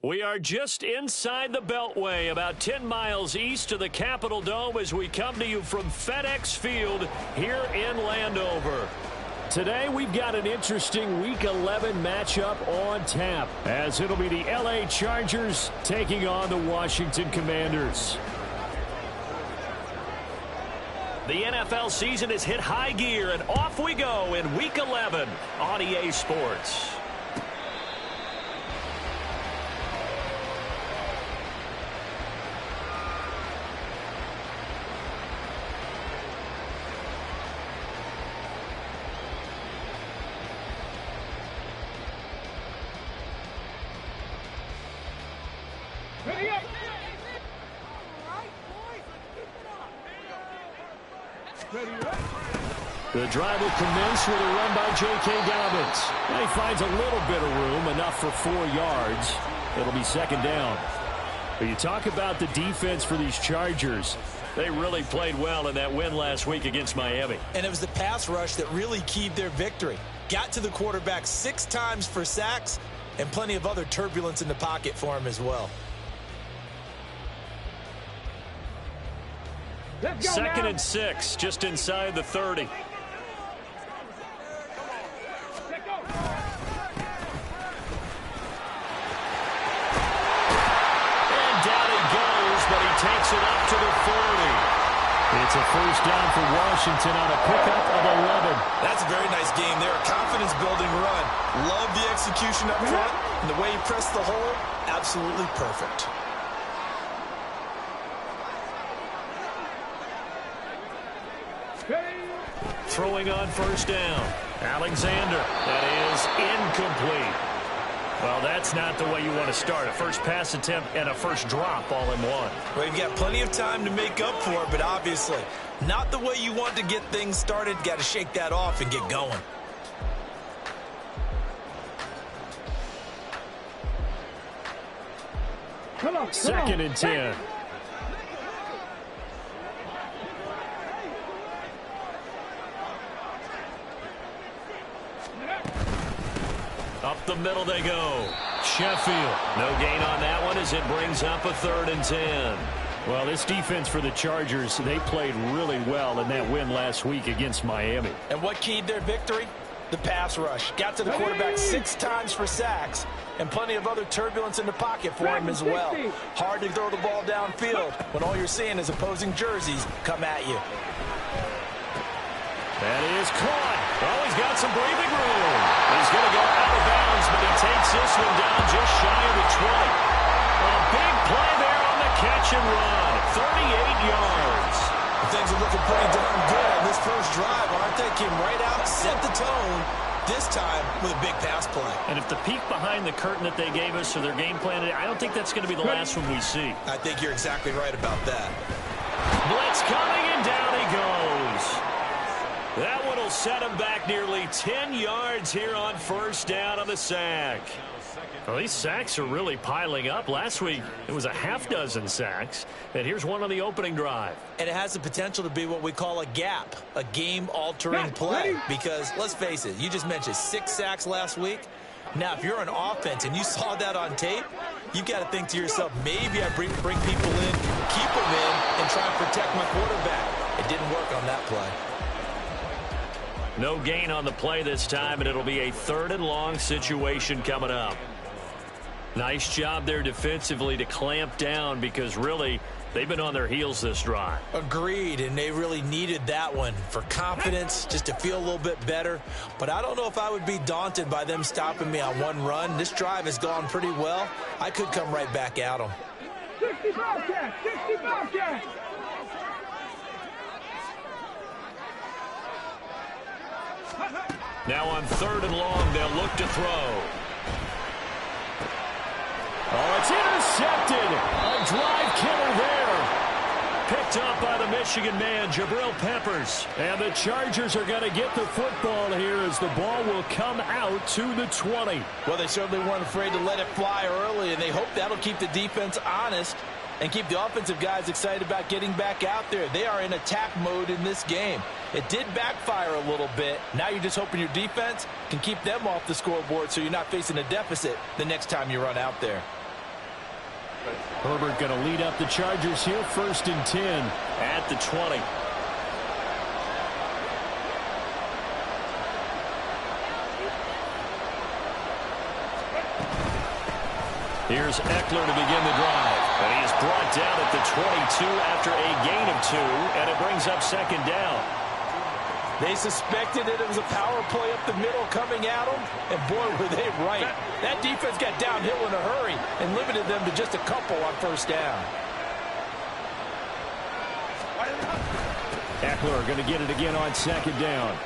We are just inside the Beltway, about 10 miles east of the Capitol Dome as we come to you from FedEx Field here in Landover. Today we've got an interesting Week 11 matchup on tap, as it'll be the LA Chargers taking on the Washington Commanders. The NFL season has hit high gear, and off we go in Week 11 on EA Sports. The drive will commence with a run by J.K. Dobbins. And he finds a little bit of room, enough for 4 yards. It'll be second down. But you talk about the defense for these Chargers. They really played well in that win last week against Miami. And it was the pass rush that really keyed their victory. Got to the quarterback 6 times for sacks and plenty of other turbulence in the pocket for him as well. Second and 6, just inside the 30. Takes it up to the 40. It's a first down for Washington on a pickup of 11. That's a very nice game there. A confidence-building run. Love the execution up front. And the way he pressed the hole, absolutely perfect. Throwing on first down. Alexander. That is incomplete. Well, that's not the way you want to start. A first pass attempt and a first drop all in one. Well, you've got plenty of time to make up for it, but obviously not the way you want to get things started. Got to shake that off and get going. Second and 10. Up the middle they go. Sheffield. No gain on that one as it brings up a third and 10. Well, this defense for the Chargers, they played really well in that win last week against Miami. And what keyed their victory? The pass rush. Got to the quarterback 6 times for sacks and plenty of other turbulence in the pocket for him as well. Hard to throw the ball downfield when all you're seeing is opposing jerseys come at you. That is caught. Oh, he's got some breathing room. He's going to go out of bounds, but he takes this one down just shy of the 20. A big play there on the catch and run. 38 yards. Things are looking pretty darn good on this first drive, aren't they? Came right out, set the tone, this time with a big pass play. And if the peek behind the curtain that they gave us or their game plan, I don't think that's going to be the last one we see. I think you're exactly right about that. Blitz coming, and down he goes. That one will set him back nearly 10 yards here on first down on the sack. Well, these sacks are really piling up. Last week, it was a half-dozen sacks. And here's one on the opening drive. And it has the potential to be what we call a gap, a game-altering play. Because, let's face it, you just mentioned 6 sacks last week. Now, if you're an offense and you saw that on tape, you've got to think to yourself, maybe I bring people in, keep them in, and try and protect my quarterback. It didn't work on that play. No gain on the play this time, and it'll be a third and long situation coming up. Nice job there defensively to clamp down because really they've been on their heels this drive. Agreed, and they really needed that one for confidence, just to feel a little bit better. But I don't know if I would be daunted by them stopping me on one run. This drive has gone pretty well. I could come right back at them. 60 Bobcats! 60 Bobcats! Now on third and long, they'll look to throw. Oh, it's intercepted. A drive killer there. Picked up by the Michigan man, Jabril Peppers. And the Chargers are going to get the football here as the ball will come out to the 20. Well, they certainly weren't afraid to let it fly early, and they hope that'll keep the defense honest and keep the offensive guys excited about getting back out there. They are in attack mode in this game. It did backfire a little bit. Now you're just hoping your defense can keep them off the scoreboard so you're not facing a deficit the next time you run out there. Herbert going to lead up the Chargers here, 1st and 10 at the 20. Here's Eckler to begin the drive. And he is brought down at the 22 after a gain of 2, and it brings up 2nd down. They suspected that it was a power play up the middle coming at them, and boy, were they right. That defense got downhill in a hurry and limited them to just a couple on 1st down. Eckler going to get it again on 2nd down.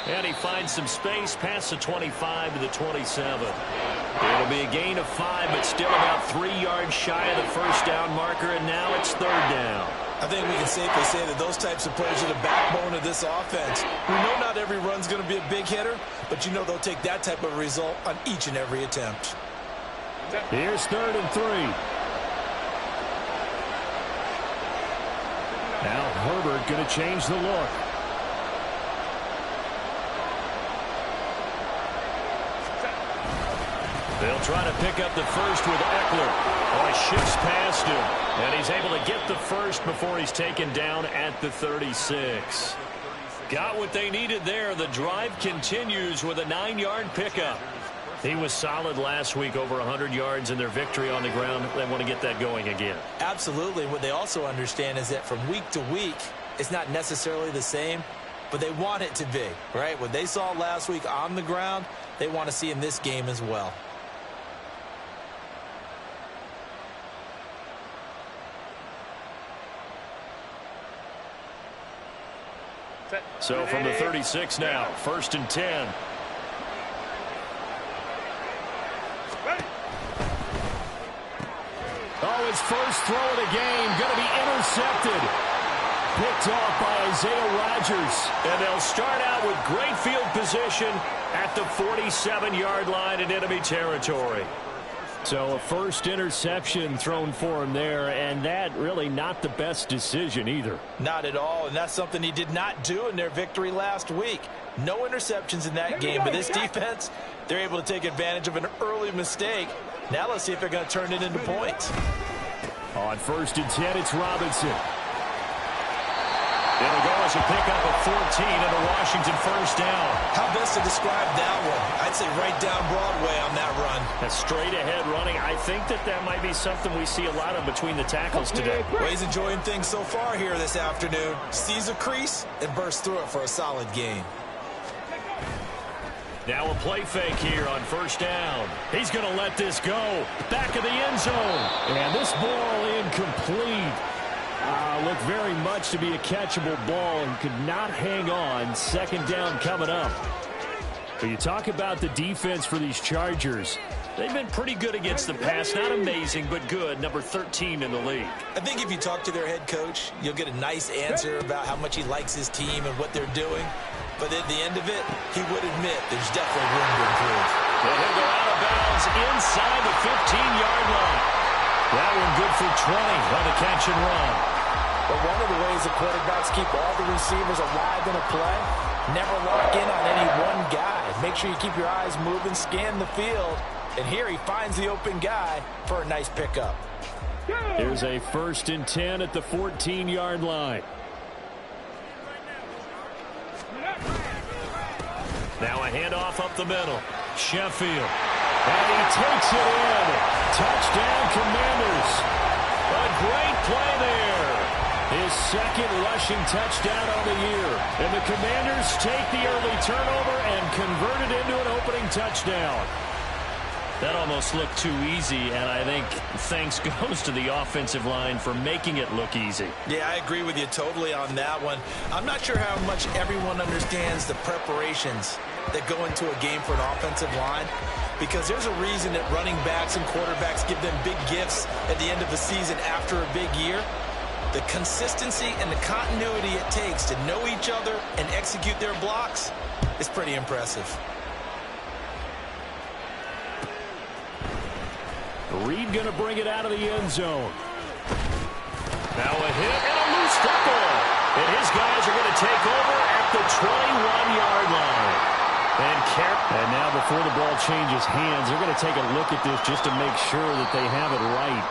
And he finds some space past the 25 to the 27. It'll be a gain of 5, but still about 3 yards shy of the 1st down marker, and now it's 3rd down. I think we can safely say that those types of plays are the backbone of this offense. We know not every run's going to be a big hitter, but you know they'll take that type of result on each and every attempt. Here's 3rd and 3. Now Herbert going to change the look. They'll try to pick up the 1st with Eckler. Oh, he shifts past him. And he's able to get the 1st before he's taken down at the 36. Got what they needed there. The drive continues with a 9-yard pickup. He was solid last week, over 100 yards in their victory on the ground. They want to get that going again. Absolutely. What they also understand is that from week to week, it's not necessarily the same, but they want it to be, right? What they saw last week on the ground, they want to see in this game as well. So from the 36 now, 1st and 10. Oh, his first throw of the game going to be intercepted. Picked off by Isaiah Rodgers. And they'll start out with great field position at the 47-yard line in enemy territory. So a first interception thrown for him there, and that really not the best decision either. Not at all, and that's something he did not do in their victory last week. No interceptions in that game, but this defense, they're able to take advantage of an early mistake. Now let's see if they're going to turn it into points. On 1st and 10, it's Robinson. It'll go as a pickup of 14 and a Washington 1st down. How best to describe that one? I'd say right down Broadway on that run. That's straight ahead running. I think that might be something we see a lot of between the tackles today. Well, he's enjoying things so far here this afternoon. Sees a crease and bursts through it for a solid gain. Now a play fake here on 1st down. He's going to let this go. Back of the end zone. And this ball incomplete. Looked very much to be a catchable ball and could not hang on. 2nd down coming up. But you talk about the defense for these Chargers. They've been pretty good against the pass. Not amazing, but good. Number 13 in the league. I think if you talk to their head coach, you'll get a nice answer about how much he likes his team and what they're doing. But at the end of it, he would admit there's definitely room to improve. And he'll go out of bounds inside the 15-yard line. That one good for 20 on the catch and run. But one of the ways the quarterbacks keep all the receivers alive in a play, never lock in on any one guy. Make sure you keep your eyes moving, scan the field. And here he finds the open guy for a nice pickup. Here's a 1st and 10 at the 14-yard line. Now a handoff up the middle. Sheffield. And he takes it in. Touchdown, Commanders. A great play there. His 2nd rushing touchdown on the year. And the Commanders take the early turnover and convert it into an opening touchdown. That almost looked too easy, and I think thanks goes to the offensive line for making it look easy. Yeah, I agree with you totally on that one. I'm not sure how much everyone understands the preparations that go into a game for an offensive line, because there's a reason that running backs and quarterbacks give them big gifts at the end of the season after a big year. The consistency and the continuity it takes to know each other and execute their blocks is pretty impressive. Reed going to bring it out of the end zone. Now a hit and a loose football. And his guys are going to take over at the 21-yard line. And now before the ball changes hands, they're going to take a look at this just to make sure that they have it right.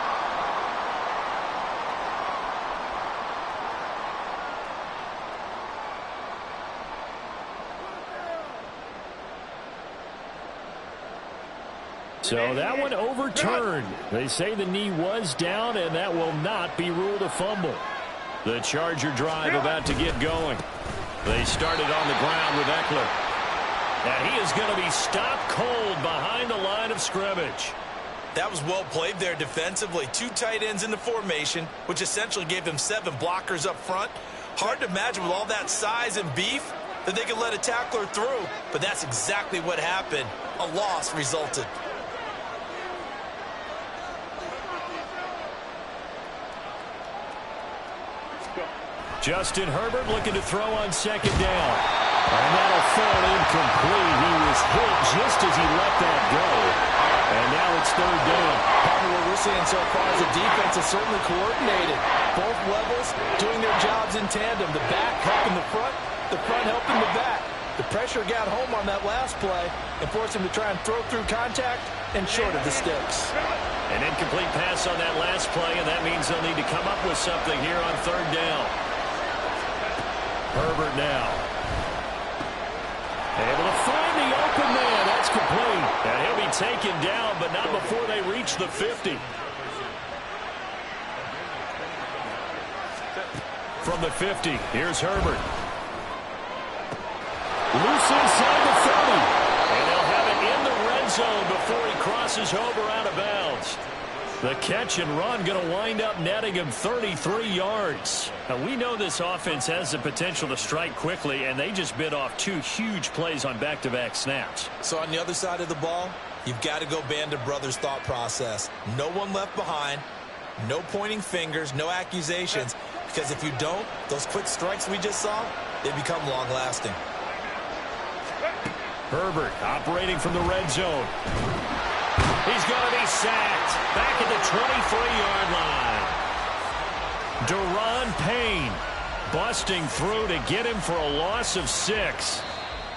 So that one overturned. They say the knee was down, and that will not be ruled a fumble. The Charger drive about to get going. They started on the ground with Eckler. And he is going to be stopped cold behind the line of scrimmage. That was well played there defensively. 2 tight ends in the formation, which essentially gave them 7 blockers up front. Hard to imagine with all that size and beef that they could let a tackler through. But that's exactly what happened. A loss resulted. Justin Herbert looking to throw on second down. And that'll fall incomplete. He was hit just as he let that go. And now it's third down. Probably what we're seeing so far is the defense is certainly coordinated. Both levels doing their jobs in tandem. The back helping the front helping the back. The pressure got home on that last play and forced him to try and throw through contact and short of the sticks. An incomplete pass on that last play, and that means they'll need to come up with something here on third down. Herbert now. Able to find the open man. That's complete. And he'll be taken down, but not before they reach the 50. From the 50, here's Herbert. Loose inside the 30. And they'll have it in the red zone before he crosses over out of bounds. The catch and run going to wind up netting him 33 yards. Now, we know this offense has the potential to strike quickly, and they just bit off 2 huge plays on back-to-back snaps. So on the other side of the ball, you've got to go Band of Brothers thought process. No one left behind, no pointing fingers, no accusations, because if you don't, those quick strikes we just saw, they become long-lasting. Herbert operating from the red zone. He's going to be sacked back at the 23-yard line. Daron Payne busting through to get him for a loss of 6.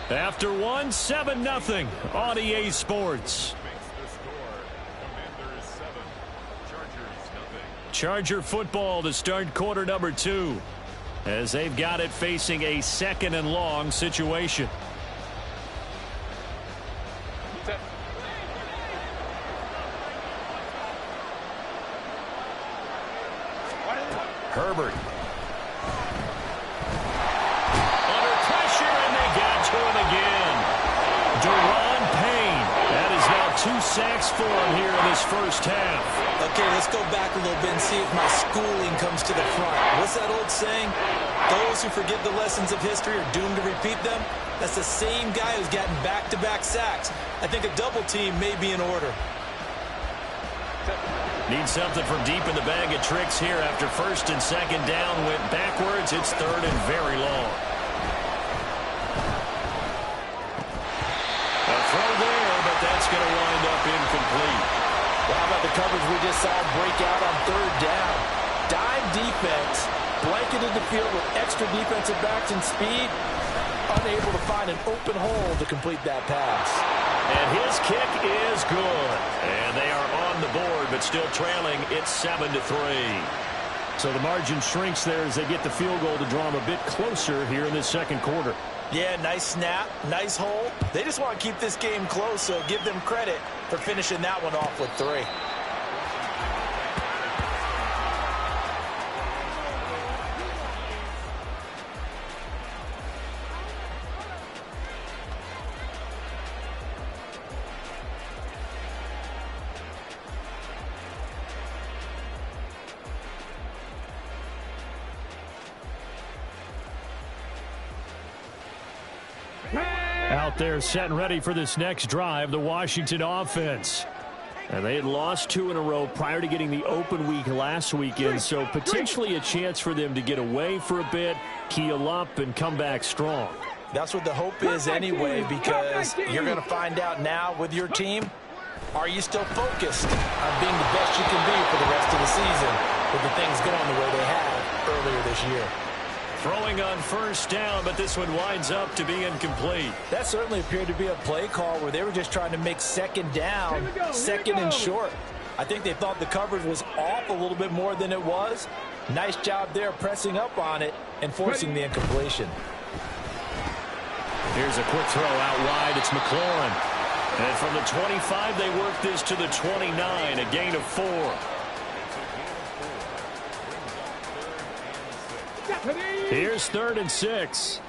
After one, 7-0 on EA Sports. Charger football to start quarter number 2 as they've got it facing a 2nd and long situation. Herbert. Under pressure, and they got to him again. Daron Payne. That is now 2 sacks for him here in this first half. Okay, let's go back a little bit and see if my schooling comes to the front. What's that old saying? Those who forget the lessons of history are doomed to repeat them. That's the same guy who's gotten back-to-back sacks. I think a double team may be in order. Need something from deep in the bag of tricks here after first and second down went backwards. It's third and very long. A throw there, but that's going to wind up incomplete. Well, how about the coverage we just saw break out on third down? Dime defense, blanketed the field with extra defensive backs and speed, unable to find an open hole to complete that pass. And his kick is good. And they are on the board, but still trailing. It's 7-3. So the margin shrinks there as they get the field goal to draw them a bit closer here in this second quarter. Yeah, nice snap, nice hole. They just want to keep this game close, so give them credit for finishing that one off with 3. Out there set and ready for this next drive, the Washington offense. And they had lost 2 in a row prior to getting the open week last weekend, so potentially a chance for them to get away for a bit, keel up, and come back strong. That's what the hope is anyway, because you're going to find out now with your team, are you still focused on being the best you can be for the rest of the season with the things going the way they have earlier this year? Throwing on first down, but this one winds up to be incomplete. That certainly appeared to be a play call where they were just trying to make second down, second and short. I think they thought the coverage was off a little bit more than it was. Nice job there pressing up on it and forcing the incompletion. Here's a quick throw out wide. It's McLaurin. And from the 25, they work this to the 29, a gain of 4. Here's 3rd and 6.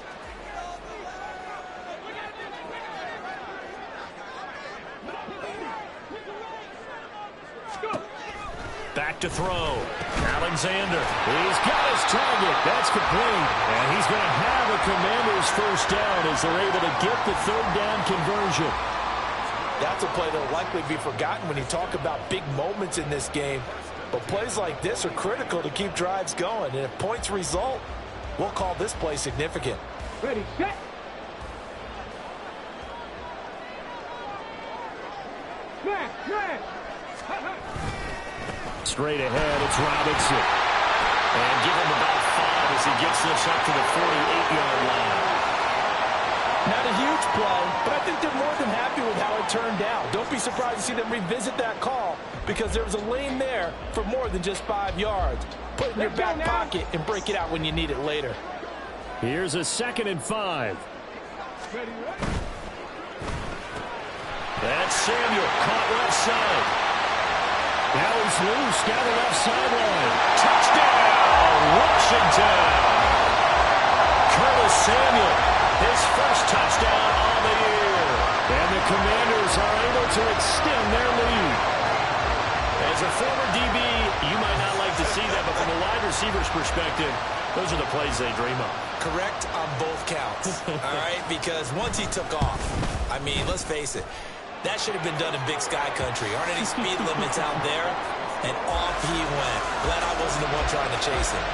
Back to throw. Alexander. He's got his target. That's complete. And he's going to have a Commanders first down as they're able to get the 3rd down conversion. That's a play that will likely be forgotten when you talk about big moments in this game. But plays like this are critical to keep drives going. And if points result, we'll call this play significant. Ready, set. Smash. Straight ahead, it's Robinson. And give him about 5 as he gets this up to the 48-yard line. Not a huge play, but I think they're more than happy with how it turned out. Don't be surprised to see them revisit that call because there was a lane there for more than just 5 yards. Put it in your back pocket and break it out when you need it later. Here's a 2nd and 5. That's Samuel, caught left side. Now he's loose down the left sideline. Touchdown, Washington. Curtis Samuel, his first touchdown on the year. And the Commanders are able to extend their lead. As a former DB, you might not like to see that, but from a wide receiver's perspective, those are the plays they dream of. Correct on both counts, all right? Because once he took off, I mean, let's face it, that should have been done in Big Sky Country. Aren't any speed limits out there? And off he went. Glad I wasn't the one trying to chase him.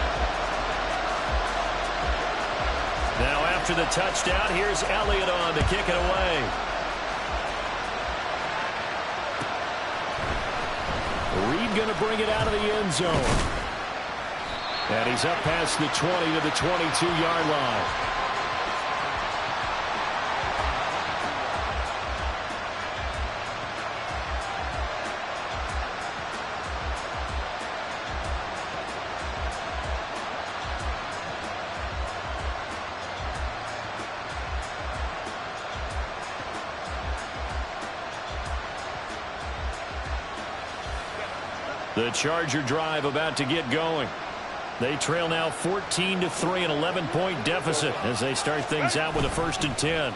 Now after the touchdown, here's Elliott on to kick it away. Reed going to bring it out of the end zone. And he's up past the 20 to the 22-yard line. The Charger drive about to get going. They trail now 14-3, an 11-point deficit as they start things out with a 1st and 10.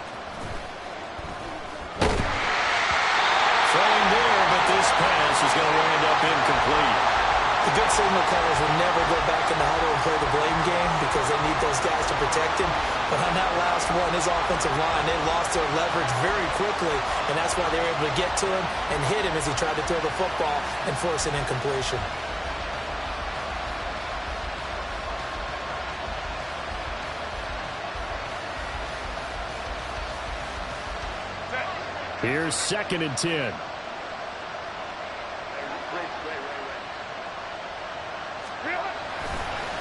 Throwing there, but this pass is going to wind up incomplete. The good signal callers will never go back in the huddle and play the blame game because they need those guys to protect him. But on that last one, his offensive line, they lost their leverage very quickly, and that's why they were able to get to him and hit him as he tried to throw the football and force an incompletion. Here's 2nd and 10.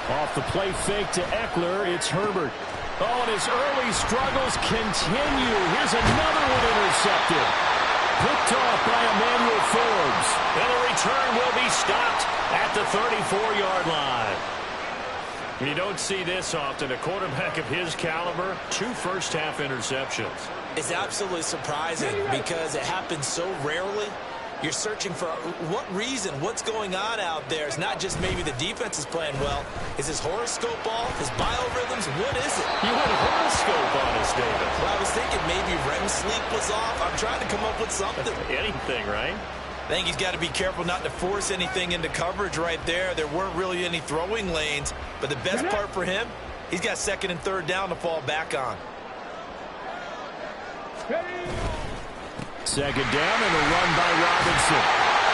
Off the play fake to Eckler, it's Herbert. Oh, and his early struggles continue. Here's another one intercepted. Picked off by Emmanuel Forbes. And the return will be stopped at the 34-yard line. You don't see this often. A quarterback of his caliber, 2 first-half interceptions. It's absolutely surprising because it happens so rarely. You're searching for what reason, what's going on out there. It's not just maybe the defense is playing well. Is his horoscope off? His biorhythms? What is it? You had a horoscope on us, David. Well, I was thinking maybe REM sleep was off. I'm trying to come up with something. Anything, right? I think he's got to be careful not to force anything into coverage right there. There weren't really any throwing lanes. But the best part for him, he's got 2nd and 3rd down to fall back on. 2nd down and a run by Robinson.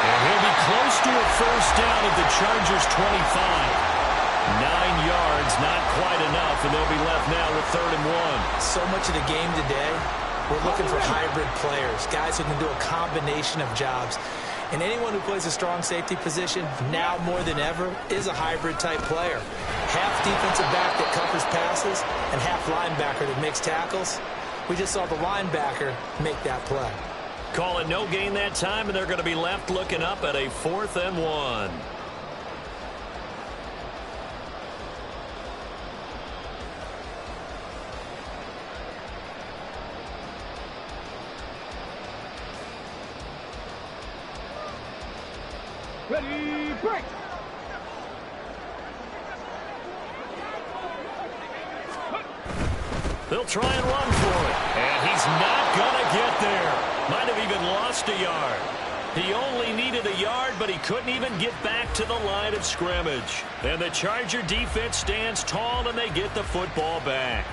And he'll be close to a first down at the Chargers' 25. 9 yards, not quite enough, and they'll be left now with 3rd and 1. So much of the game today, we're looking for hybrid players, guys who can do a combination of jobs. And anyone who plays a strong safety position, now more than ever, is a hybrid-type player. Half defensive back that covers passes and half linebacker that makes tackles. We just saw the linebacker make that play. Call it no gain that time, and they're going to be left looking up at a 4th and 1. Ready, break. They'll try and run for it. And he's not going to get there. Might have even lost a yard. He only needed a yard, but he couldn't even get back to the line of scrimmage. And the Charger defense stands tall, and they get the football back.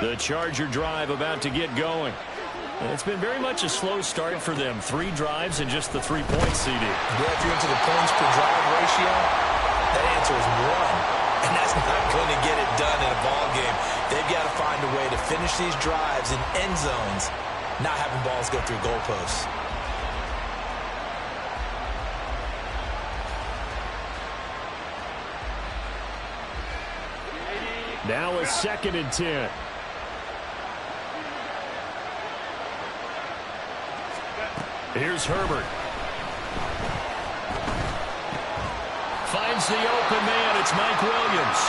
The Charger drive about to get going. It's been very much a slow start for them. 3 drives and just the 3-point CD. Yeah, if you're into the points per drive ratio, that answer is 1. And that's not going to get it done in a ball game. They've got to find a way to finish these drives in end zones, not having balls go through goalposts. Now a 2nd and 10. Here's Herbert. Finds the open man. It's Mike Williams.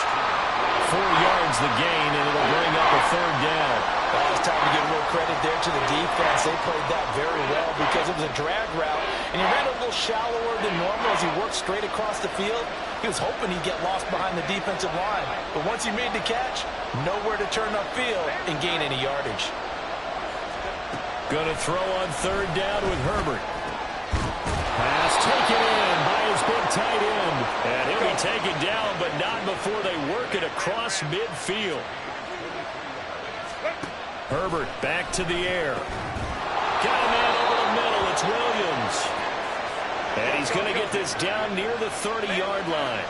4 yards the gain, and it'll bring up a 3rd down. Well, it's time to give a little credit there to the defense. They played that very well because it was a drag route, and he ran a little shallower than normal as he worked straight across the field. He was hoping he'd get lost behind the defensive line, but once he made the catch, nowhere to turn upfield and gain any yardage. Going to throw on 3rd down with Herbert. Pass taken in by his big tight end. And he'll be taken down, but not before they work it across midfield. Herbert back to the air. Got a man over the middle. It's Williams. And he's going to get this down near the 30-yard line.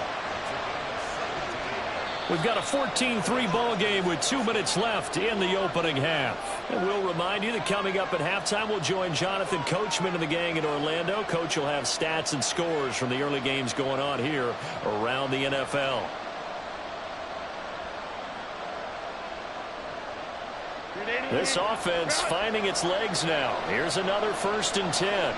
We've got a 14-3 ball game with 2 minutes left in the opening half. And we'll remind you that coming up at halftime, we'll join Jonathan Coachman and the gang in Orlando. Coach will have stats and scores from the early games going on here around the NFL. This offense finding its legs now. Here's another 1st and 10.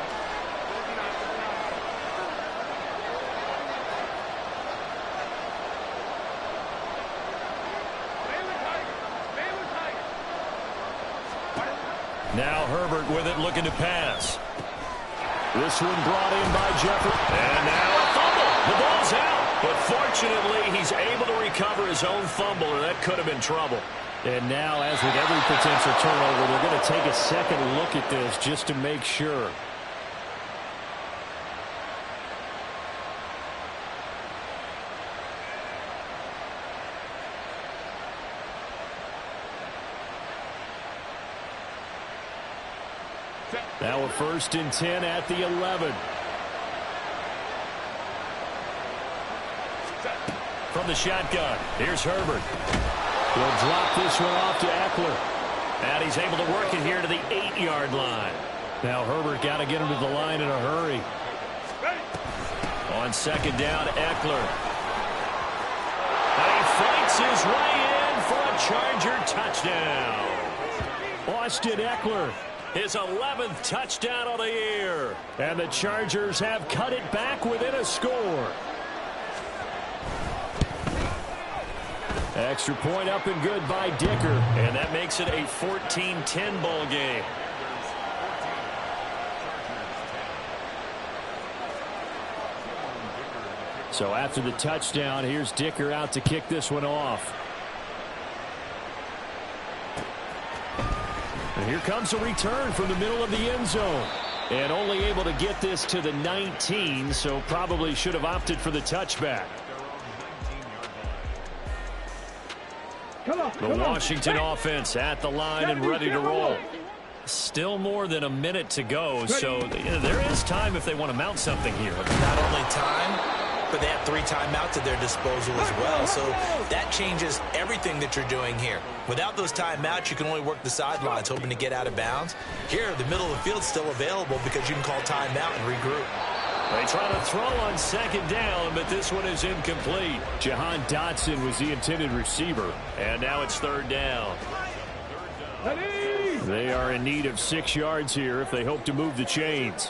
Now Herbert with it, looking to pass. This one brought in by Jeffrey. And now a fumble. The ball's out. But fortunately, he's able to recover his own fumble, or that could have been trouble. And now, as with every potential turnover, they're going to take a second look at this just to make sure. Now a 1st and 10 at the 11. From the shotgun, here's Herbert. He'll drop this one off to Eckler. And he's able to work it here to the 8-yard line. Now Herbert got to get him to the line in a hurry. On 2nd down, Eckler. And he fights his way in for a Charger touchdown. Austin Eckler. His 11th touchdown on the year. And the Chargers have cut it back within a score. Extra point up and good by Dicker. And that makes it a 14-10 ball game. So after the touchdown, here's Dicker out to kick this one off. And here comes a return from the middle of the end zone. And only able to get this to the 19, so probably should have opted for the touchback. The Washington offense at the line and ready to roll. Still more than a minute to go, so there is time if they want to mount something here. Not only time, but they have 3 timeouts at their disposal as well, so that changes everything that you're doing here. Without those timeouts, you can only work the sidelines, hoping to get out of bounds. Here, the middle of the field is still available because you can call timeout and regroup. They try to throw on 2nd down, but this one is incomplete. Jahan Dotson was the intended receiver, and now it's 3rd down. They are in need of 6 yards here if they hope to move the chains.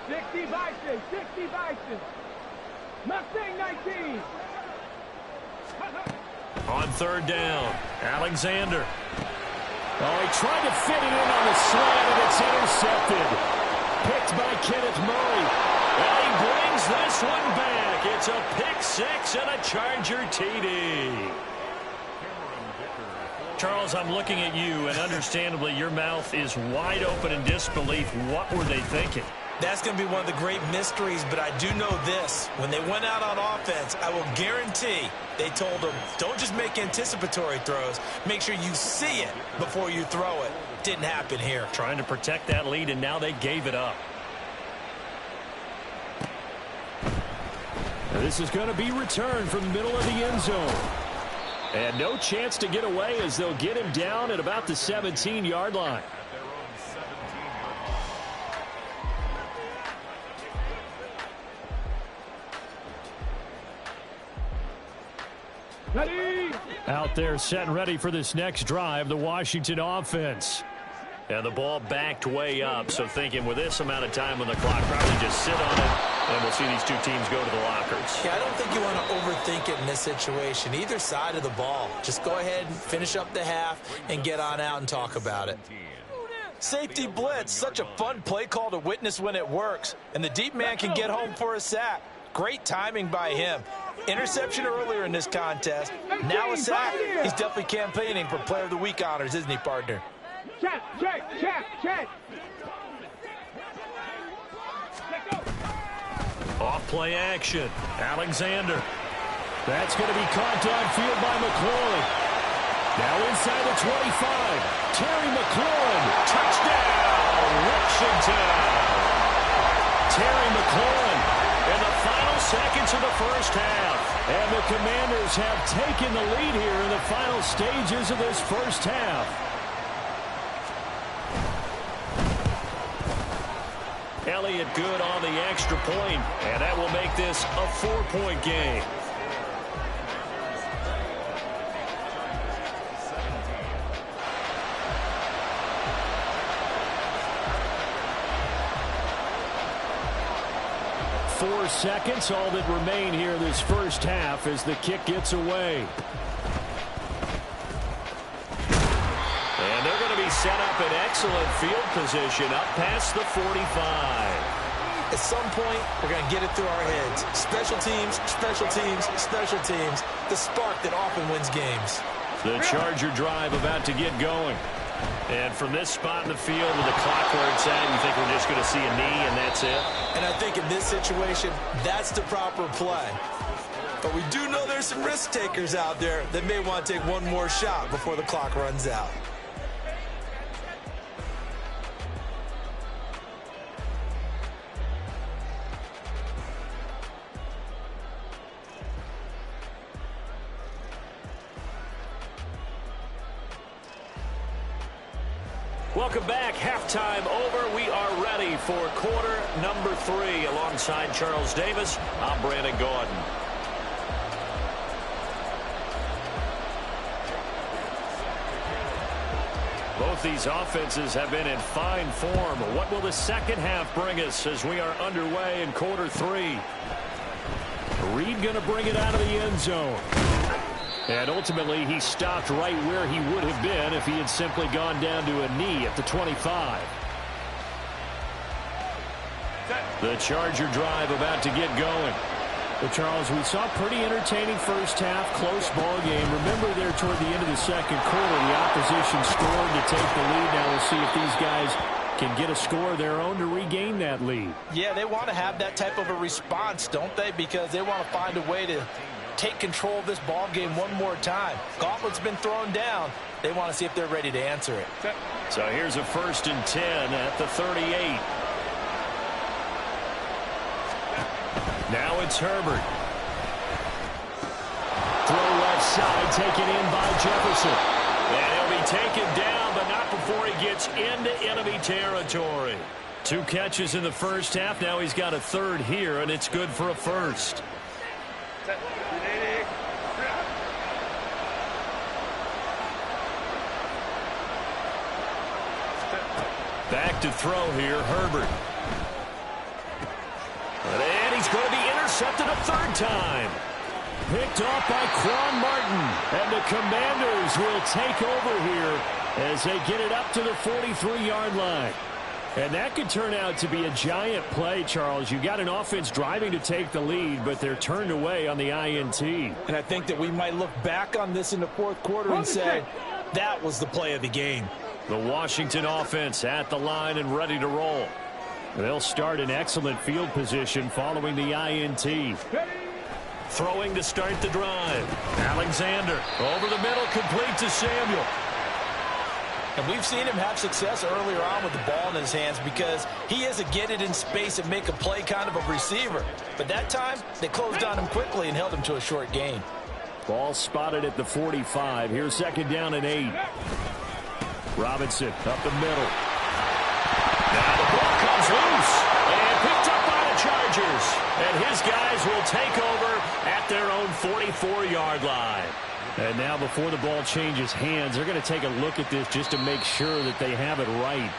60 Bison, 60 Bison. Mustang 19. On third down, Alexander. Oh, he tried to fit it in on the slant, and it's intercepted. Picked by Kenneth Murray. And he brings this one back. It's a pick six and a Charger TD. Charles, I'm looking at you, and understandably your mouth is wide open in disbelief. What were they thinking? That's going to be one of the great mysteries, but I do know this. When they went out on offense, I will guarantee they told them, don't just make anticipatory throws. Make sure you see it before you throw it. Didn't happen here. Trying to protect that lead, and now they gave it up. Now this is going to be returned from the middle of the end zone. And no chance to get away as they'll get him down at about the 17-yard line. Ready. Out there set and ready for this next drive, the Washington offense. And the ball backed way up, so thinking with this amount of time on the clock, probably just sit on it, and we'll see these two teams go to the lockers. Yeah, I don't think you want to overthink it in this situation. Either side of the ball. Just go ahead and finish up the half and get on out and talk about it. Safety blitz, such a fun play call to witness when it works. And the deep man can get home for a sack. Great timing by him. Interception earlier in this contest. Now a sack. He's definitely campaigning for Player of the Week honors, isn't he, partner? Check, check, check, check. Off play action. Alexander. That's going to be caught downfield by McLaurin. Now inside the 25. Terry McLaurin. Touchdown, Washington. Terry McLaurin in the final seconds of the first half. And the Commanders have taken the lead here in the final stages of this first half. Elliott good on the extra point, and that will make this a 4-point game. Four seconds, all that remain here this first half as the kick gets away. And they're going to be set up in excellent field position up past the 45. At some point, we're going to get it through our heads. Special teams, special teams, special teams. The spark that often wins games. The Charger drive about to get going. And from this spot in the field with the clock where it's at, you think we're just going to see a knee and that's it? And I think in this situation, that's the proper play. But we do know there's some risk takers out there that may want to take one more shot before the clock runs out. Welcome back. Halftime over. We are ready for quarter number 3. Alongside Charles Davis, I'm Brandon Gaudin. Both these offenses have been in fine form. What will the second half bring us as we are underway in quarter 3? Reed going to bring it out of the end zone. And ultimately, he stopped right where he would have been if he had simply gone down to a knee at the 25. The Charger drive about to get going. Well, Charles, we saw a pretty entertaining first half, close ball game. Remember there toward the end of the second quarter, the opposition scored to take the lead. Now we'll see if these guys can get a score of their own to regain that lead. Yeah, they want to have that type of a response, don't they? Because they want to find a way to take control of this ball game one more time. Gauntlet's been thrown down. They want to see if they're ready to answer it. So here's a 1st and 10 at the 38. Now it's Herbert. Throw left side, taken in by Jefferson. And he'll be taken down, but not before he gets into enemy territory. 2 catches in the first half. Now he's got a 3rd here, and it's good for a 1st. Back to throw here, Herbert. intercepted a third time. Picked off by Quan Martin. And the Commanders will take over here as they get it up to the 43-yard line. And that could turn out to be a giant play, Charles. You got an offense driving to take the lead, but they're turned away on the INT. And I think that we might look back on this in the fourth quarter and say, that was the play of the game. The Washington offense at the line and ready to roll. They'll start in excellent field position following the INT. Throwing to start the drive. Alexander over the middle, complete to Samuel. And we've seen him have success earlier on with the ball in his hands because he is a get it in space and make a play kind of a receiver. But that time, they closed on him quickly and held him to a short gain. Ball spotted at the 45. Here's second down and 8. Robinson up the middle. Now the ball comes loose and picked up by the Chargers. And his guys will take over at their own 44-yard line. And now before the ball changes hands, they're going to take a look at this just to make sure that they have it right.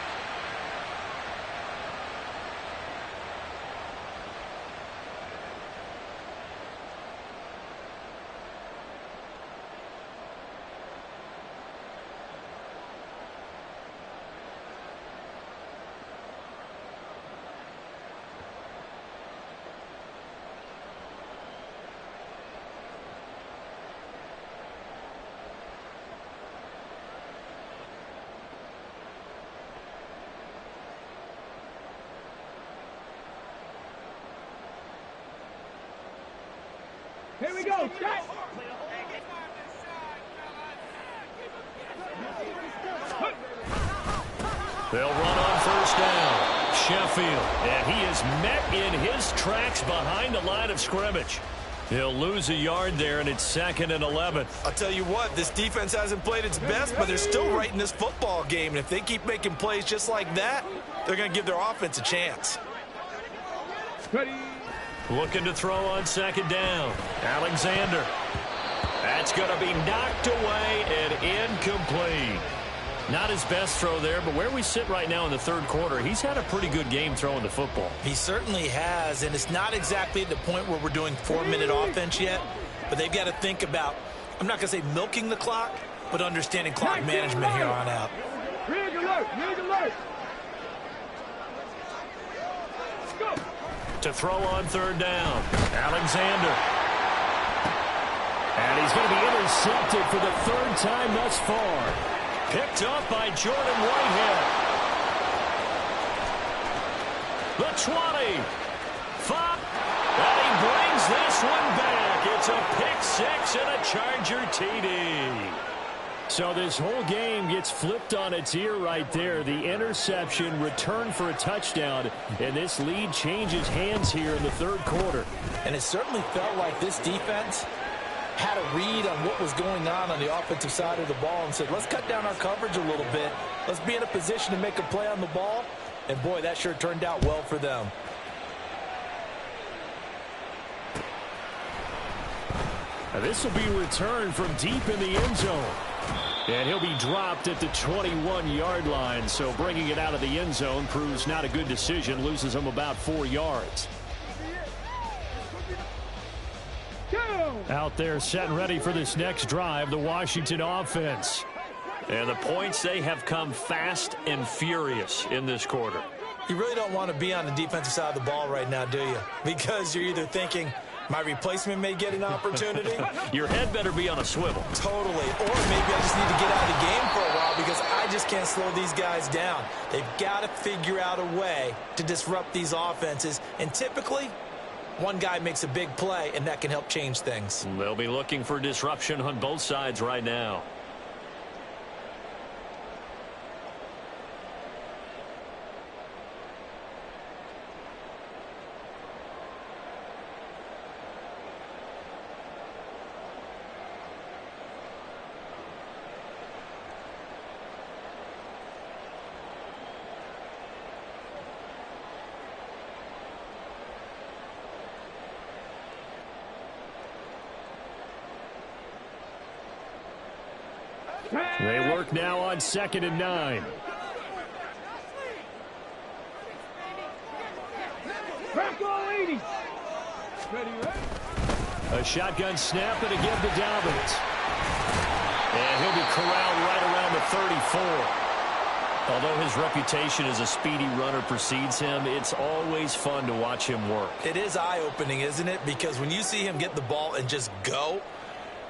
Here we go. Set. They'll run on first down. Sheffield. And he is met in his tracks behind the line of scrimmage. He'll lose a yard there, and it's second and 11. I'll tell you what, this defense hasn't played its best, but they're still right in this football game. And if they keep making plays just like that, they're going to give their offense a chance. Ready. Looking to throw on second down. Alexander. That's going to be knocked away and incomplete. Not his best throw there, but where we sit right now in the third quarter, he's had a pretty good game throwing the football. He certainly has, and it's not exactly at the point where we're doing 4-minute offense yet, but they've got to think about, I'm not going to say milking the clock, but understanding clock management here on out. Rig alert. Rig alert. Go. To throw on third down. Alexander. And he's going to be intercepted for the third time thus far. Picked up by Jordan Whitehead. The 20. 5. And he brings this one back. It's a pick six and a Charger TD. So this whole game gets flipped on its ear right there. The interception, return for a touchdown, and this lead changes hands here in the third quarter. And it certainly felt like this defense had a read on what was going on the offensive side of the ball and said, let's cut down our coverage a little bit. Let's be in a position to make a play on the ball. And, boy, that sure turned out well for them. Now this will be returned from deep in the end zone. And he'll be dropped at the 21-yard line. So bringing it out of the end zone proves not a good decision. Loses him about 4 yards. Out there set and ready for this next drive, the Washington offense. And the points, they have come fast and furious in this quarter. You really don't want to be on the defensive side of the ball right now, do you? Because you're either thinking, my replacement may get an opportunity. Your head better be on a swivel. Totally. Or maybe I just need to get out of the game for a while because I just can't slow these guys down. They've got to figure out a way to disrupt these offenses. And typically, one guy makes a big play, and that can help change things. They'll be looking for disruption on both sides right now. They work now on 2nd and 9. Crack all 80. Ready, ready. A shotgun snap and a give to Dobbins. And he'll be corralled right around the 34. Although his reputation as a speedy runner precedes him, it's always fun to watch him work. It is eye-opening, isn't it? Because when you see him get the ball and just go,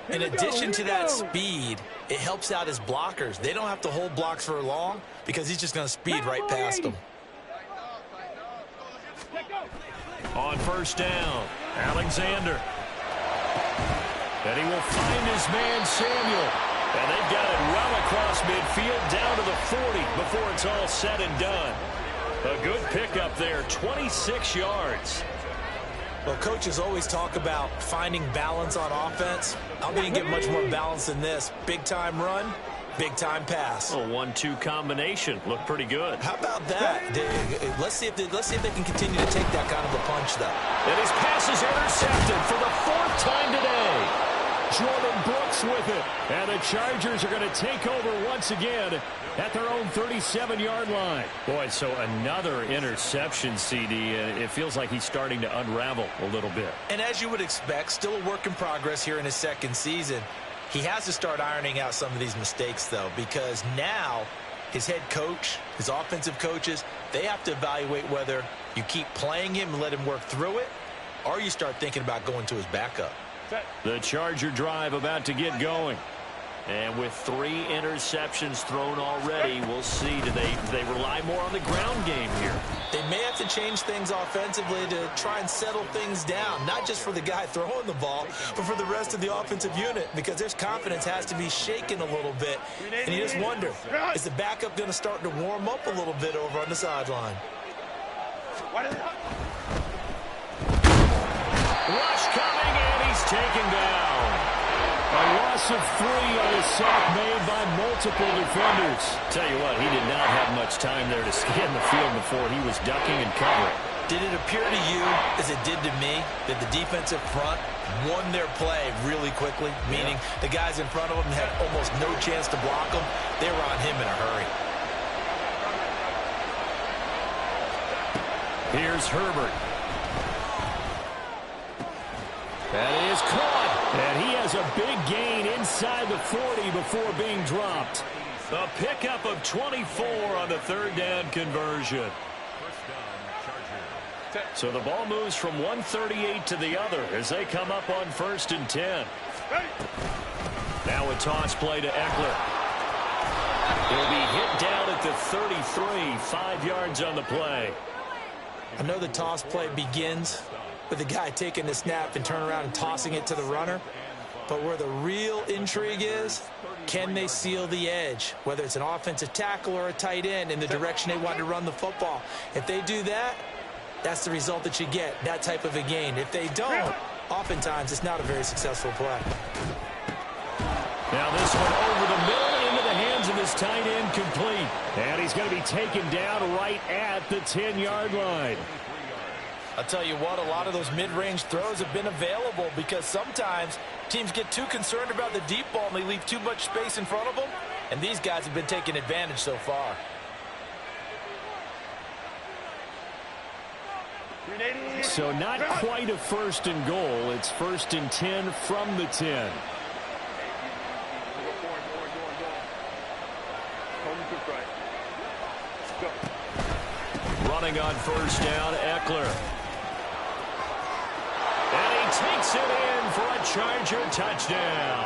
in addition to that speed, it helps out his blockers. They don't have to hold blocks for long because he's just going to speed right past them. On first down, Alexander. And he will find his man, Samuel. And they've got it well across midfield down to the 40 before it's all said and done. A good pickup there, 26 yards. Well, coaches always talk about finding balance on offense. I'm going to get much more balance than this. Big-time run, big-time pass. A 1-2 combination. Looked pretty good. How about that? Let's see if they can continue to take that kind of a punch, though. And his pass is intercepted for the 4th time today. Jordan Brooks with it. And the Chargers are going to take over once again at their own 37-yard line. Boy, so another interception, CD. It feels like he's starting to unravel a little bit. And as you would expect, still a work in progress here in his second season. He has to start ironing out some of these mistakes, though, because now his head coach, his offensive coaches, they have to evaluate whether you keep playing him and let him work through it, or you start thinking about going to his backup. The Charger drive about to get going. And with 3 interceptions thrown already, we'll see. Do they rely more on the ground game here? They may have to change things offensively to try and settle things down, not just for the guy throwing the ball, but for the rest of the offensive unit, because their confidence has to be shaken a little bit. And you just wonder, is the backup going to start to warm up a little bit over on the sideline? Rush coming, and he's taken down. A loss of 3 on a sack made by multiple defenders. Tell you what, he did not have much time there to scan the field before he was ducking and covering. Did it appear to you, as it did to me, that the defensive front won their play really quickly? Meaning the guys in front of them had almost no chance to block them. They were on him in a hurry. Here's Herbert. That is caught. And he has a big gain inside the 40 before being dropped. A pickup of 24 on the 3rd down conversion. So the ball moves from 138 to the other as they come up on 1st and 10. Now a toss play to Eckler. He'll be hit down at the 33, 5 yards on the play. I know the toss play begins with the guy taking the snap and turn around and tossing it to the runner. But where the real intrigue is, can they seal the edge, whether it's an offensive tackle or a tight end, in the direction they want to run the football? If they do that, that's the result that you get, that type of a gain. If they don't, oftentimes it's not a very successful play. Now this one over the middle into the hands of his tight end, complete. And he's going to be taken down right at the 10-yard line. I'll tell you what, a lot of those mid-range throws have been available because sometimes teams get too concerned about the deep ball and they leave too much space in front of them, and these guys have been taking advantage so far. So not quite a 1st and goal. It's 1st and 10 from the 10. Running on 1st down, Eckler. And he takes it in for a Charger touchdown.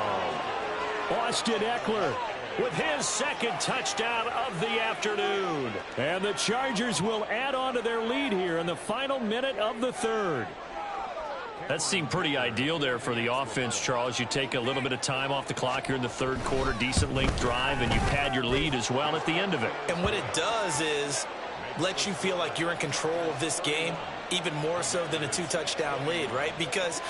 Austin Eckler with his 2nd touchdown of the afternoon. And the Chargers will add on to their lead here in the final minute of the 3rd. That seemed pretty ideal there for the offense, Charles. You take a little bit of time off the clock here in the 3rd quarter, decent length drive, and you pad your lead as well at the end of it. And what it does is let you feel like you're in control of this game, even more so than a 2-touchdown lead, right? Because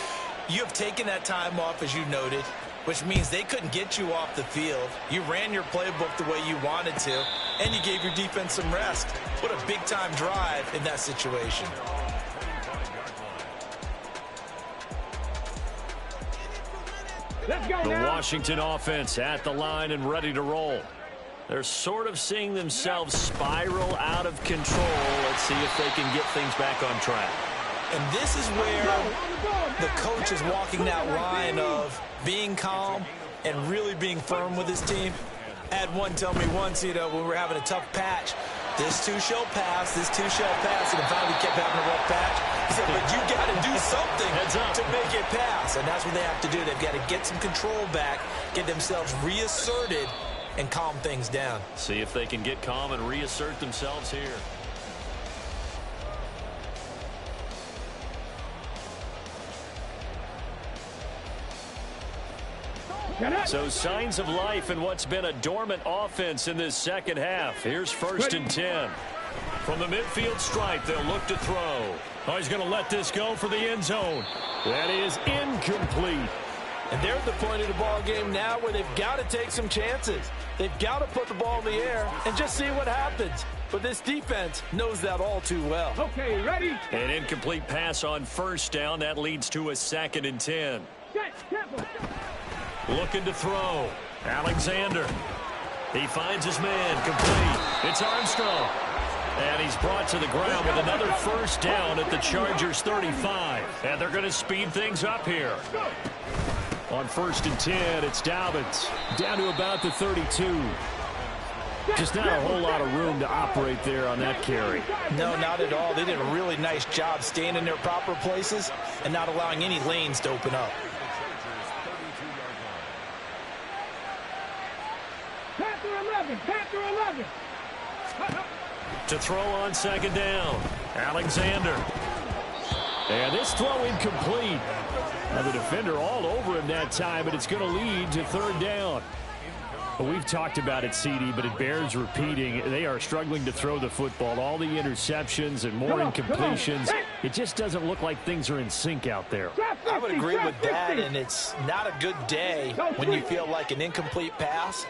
you have taken that time off, as you noted, which means they couldn't get you off the field. You ran your playbook the way you wanted to, and you gave your defense some rest. What a big-time drive in that situation. Let's go The now. Washington offense at the line and ready to roll. They're sort of seeing themselves spiral out of control. Let's see if they can get things back on track. And this is where the coach is walking that line of being calm and really being firm with his team. I had one tell me once, when we were having a tough patch, this too shall pass, this too shall pass, and finally kept having a rough patch. He said, but you got to do something to make it pass, and that's what they have to do. They've got to get some control back, get themselves reasserted, and calm things down. See if they can get calm and reassert themselves here. So signs of life in what's been a dormant offense in this second half. Here's 1st and 10. From the midfield stripe, they'll look to throw. Oh, he's going to let this go for the end zone. That is incomplete. And they're at the point of the ball game now where they've got to take some chances. They've got to put the ball in the air and just see what happens. But this defense knows that all too well. Okay, ready? An incomplete pass on 1st down. That leads to a 2nd and 10. Looking to throw. Alexander. He finds his man. Complete. It's Armstrong. And he's brought to the ground with another 1st down at the Chargers 35. And they're going to speed things up here. On 1st and 10, it's Dobbins. Down to about the 32. Just not a whole lot of room to operate there on that carry. No, not at all. They did a really nice job staying in their proper places and not allowing any lanes to open up. Panther 11. To throw on 2nd down. Alexander. And this throw incomplete. Now the defender all over him that time, but it's going to lead to 3rd down. Well, we've talked about it, CD, but it bears repeating. They are struggling to throw the football. All the interceptions and more incompletions. It just doesn't look like things are in sync out there. I would agree with that, and it's not a good day when you feel like an incomplete pass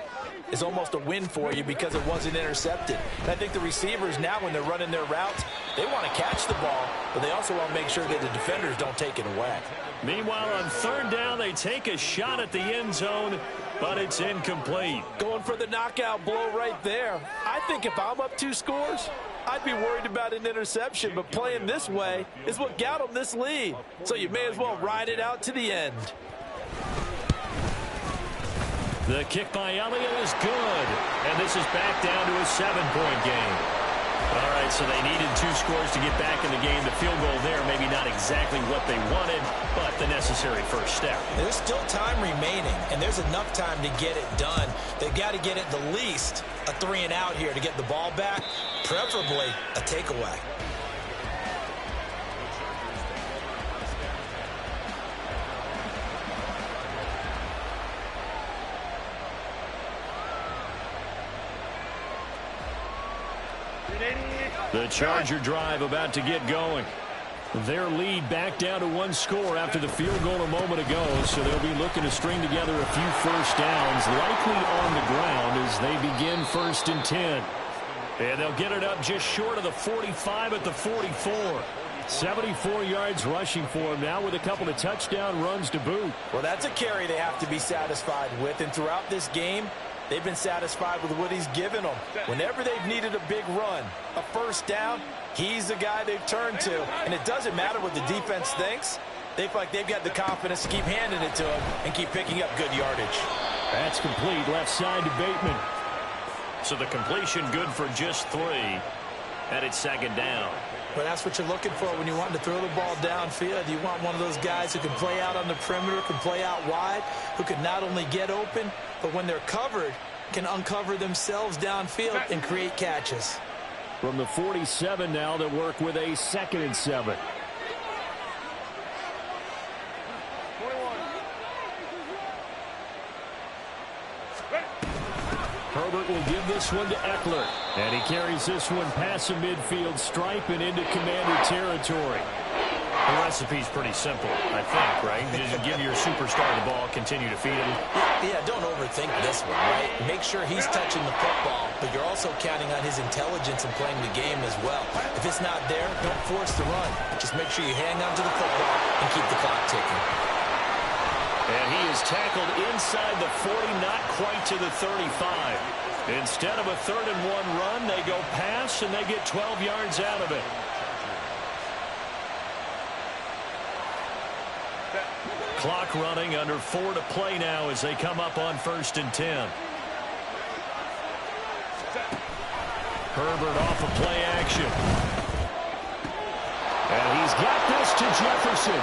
is almost a win for you because it wasn't intercepted. And I think the receivers now, when they're running their routes, they want to catch the ball, but they also want to make sure that the defenders don't take it away. Meanwhile, on 3rd down, they take a shot at the end zone, but it's incomplete. Going for the knockout blow right there. I think if I'm up 2 scores, I'd be worried about an interception, but playing this way is what got them this lead. So you may as well ride it out to the end. The kick by Elliott is good, and this is back down to a 7-point game. All right, so they needed 2 scores to get back in the game. The field goal there, maybe not exactly what they wanted, but the necessary first step. There's still time remaining, and there's enough time to get it done. They've got to get at the least a 3-and-out here to get the ball back, preferably a takeaway. The Charger drive about to get going. Their lead back down to 1 score after the field goal a moment ago, so they'll be looking to string together a few 1st downs, likely on the ground as they begin 1st and 10. And they'll get it up just short of the 45 at the 44. 74 yards rushing for him now with a couple of touchdown runs to boot. Well, that's a carry they have to be satisfied with, and throughout this game, they've been satisfied with what he's given them. Whenever they've needed a big run, a 1st down, he's the guy they've turned to. And it doesn't matter what the defense thinks. They feel like they've got the confidence to keep handing it to him and keep picking up good yardage. That's complete. Left side to Bateman. So the completion good for just 3. And it's 2nd down. But that's what you're looking for when you want to throw the ball downfield. You want one of those guys who can play out on the perimeter, can play out wide, who can not only get open, but when they're covered, can uncover themselves downfield and create catches. From the 47 now, they work with a 2nd and 7. Herbert will give this one to Eckler. And he carries this one past the midfield stripe and into Commander territory. The recipe's pretty simple, I think, right? Just give your superstar the ball, continue to feed him. Yeah, don't overthink this one, right? Make sure he's touching the football, but you're also counting on his intelligence in playing the game as well. If it's not there, don't force the run. Just make sure you hang on to the football and keep the clock ticking. And he is tackled inside the 40, not quite to the 35. Instead of a 3rd and 1 run, they go pass, and they get 12 yards out of it. Clock running, under 4 to play now as they come up on 1st and 10. Herbert off of play action. And he's got this to Jefferson.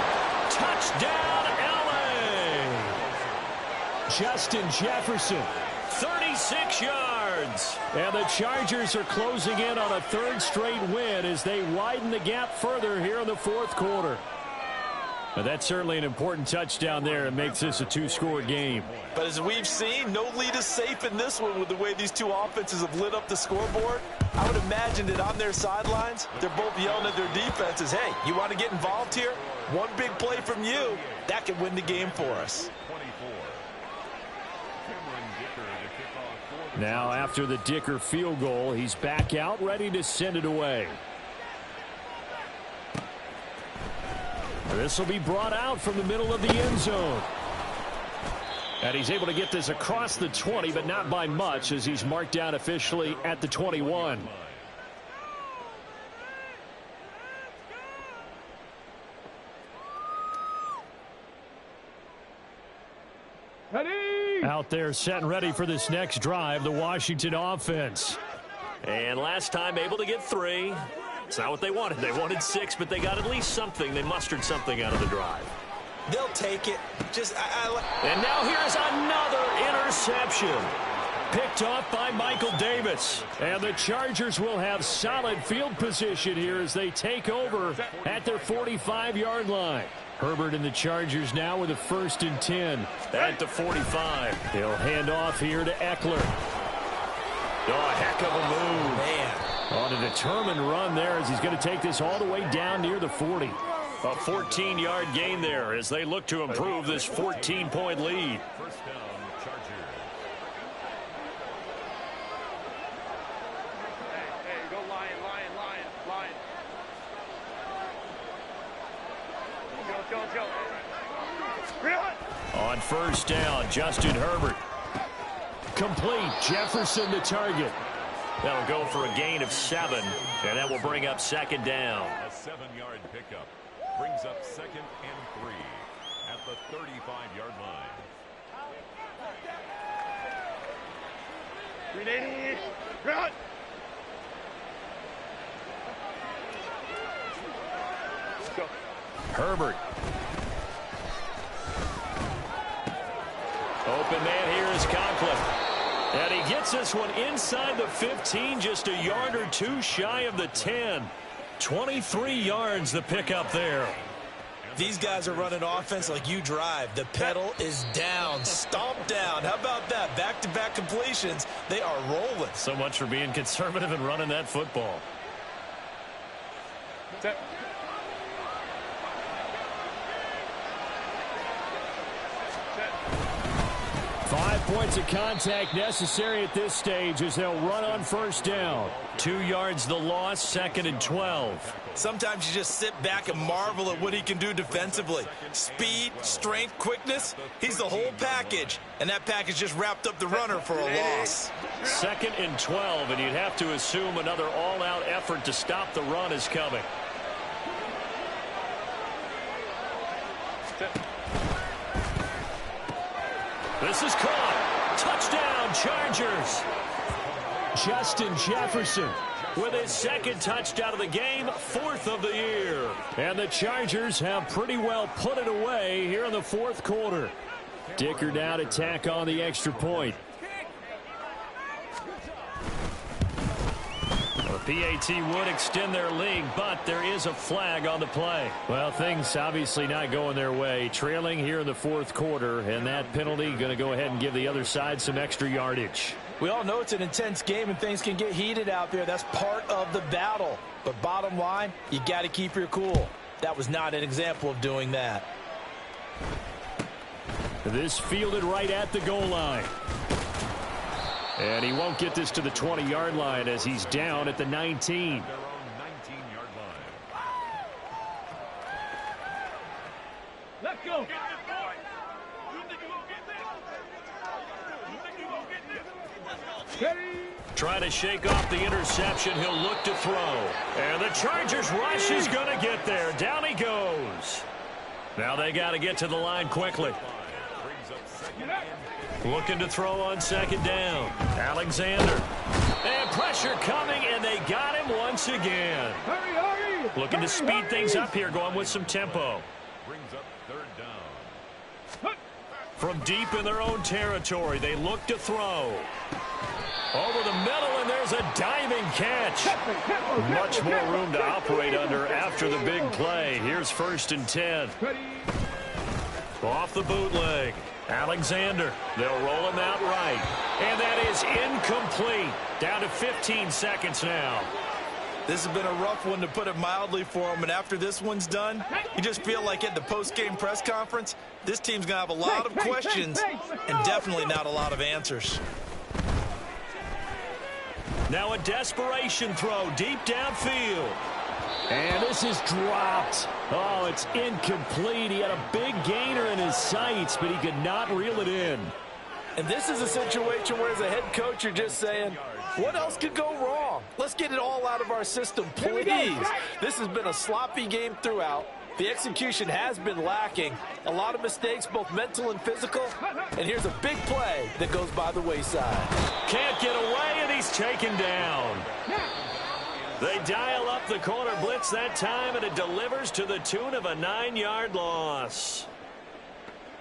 Touchdown, LA! Justin Jefferson, 36 yards. And the Chargers are closing in on a 3rd straight win as they widen the gap further here in the 4th quarter. But that's certainly an important touchdown there. It makes this a 2-score game. But as we've seen, no lead is safe in this one with the way these two offenses have lit up the scoreboard. I would imagine that on their sidelines, they're both yelling at their defenses, hey, you want to get involved here? One big play from you, that could win the game for us. Now after the Dicker field goal, he's back out ready to send it away. This will be brought out from the middle of the end zone. And he's able to get this across the 20, but not by much as he's marked down officially at the 21. Ready. Out there set and ready for this next drive, the Washington offense. And last time able to get 3. It's not what they wanted. They wanted 6, but they got at least something. They mustered something out of the drive. They'll take it. And now here's another interception. Picked off by Michael Davis. And the Chargers will have solid field position here as they take over at their 45-yard line. Herbert and the Chargers now with a 1st and 10 at the 45. He'll hand off here to Eckler. Oh, heck of a move. Man. On a determined run there as he's going to take this all the way down near the 40. A 14-yard gain there as they look to improve this 14-point lead. First down, Chargers. Hey, go Lion. Go. On 1st down, Justin Herbert. Complete. Jefferson the target. That'll go for a gain of 7, and that will bring up 2nd down. A 7-yard pickup brings up 2nd and 3 at the 35-yard line. 380. Run. Go. Herbert. Open man here is Conklin. And he gets this one inside the 15, just a yard or 2 shy of the 10. 23 yards the pickup there. These guys are running offense like you drive. The pedal is down, stomped down. How about that? Back-to-back completions. They are rolling. So much for being conservative and running that football. Set. 5 points of contact necessary at this stage as they'll run on 1st down. 2 yards the loss, 2nd and 12. Sometimes you just sit back and marvel at what he can do defensively. Speed, strength, quickness. He's the whole package. And that package just wrapped up the runner for a loss. 2nd and 12, and you'd have to assume another all-out effort to stop the run is coming. This is caught. Touchdown, Chargers. Justin Jefferson with his 2nd touchdown of the game, 4th of the year. And the Chargers have pretty well put it away here in the 4th quarter. Dicker now to tack on the extra point. PAT would extend their lead, but there is a flag on the play. Well, things obviously not going their way. Trailing here in the 4th quarter, and that penalty going to go ahead and give the other side some extra yardage. We all know it's an intense game and things can get heated out there. That's part of the battle. But bottom line, you got to keep your cool. That was not an example of doing that. This fielded right at the goal line. And he won't get this to the 20-yard line as he's down at the 19. Their own 19-yard line. Let's go. Ready. Trying to shake off the interception. He'll look to throw. And the Chargers rush is going to get there. Down he goes. Now they got to get to the line quickly. Looking to throw on second down. Alexander. And pressure coming, and they got him once again. Hurry, hurry. Looking to speed things up here, going with some tempo. Brings up third down. From deep in their own territory, they look to throw. Over the middle, and there's a diving catch. Much more room to operate under after the big play. Here's 1st and 10. Off the bootleg. Alexander. They'll roll him out right. And that is incomplete. Down to 15 seconds now. This has been a rough one, to put it mildly, for him. And after this one's done, you just feel like at the post-game press conference, this team's going to have a lot of questions and definitely not a lot of answers. Now a desperation throw deep downfield. And this is dropped. Oh, it's incomplete. He had a big gainer in his sights, but he could not reel it in. And this is a situation where, as a head coach, you're just saying, what else could go wrong? Let's get it all out of our system, please. This has been a sloppy game throughout. The execution has been lacking. A lot of mistakes, both mental and physical. And here's a big play that goes by the wayside. Can't get away, and he's taken down. They dial up the corner blitz that time, and it delivers to the tune of a 9-yard loss.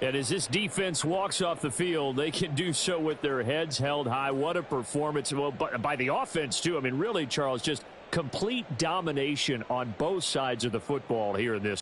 And as this defense walks off the field, they can do so with their heads held high. What a performance. Well, by the offense, too. I mean, really, Charles, just complete domination on both sides of the football here in this.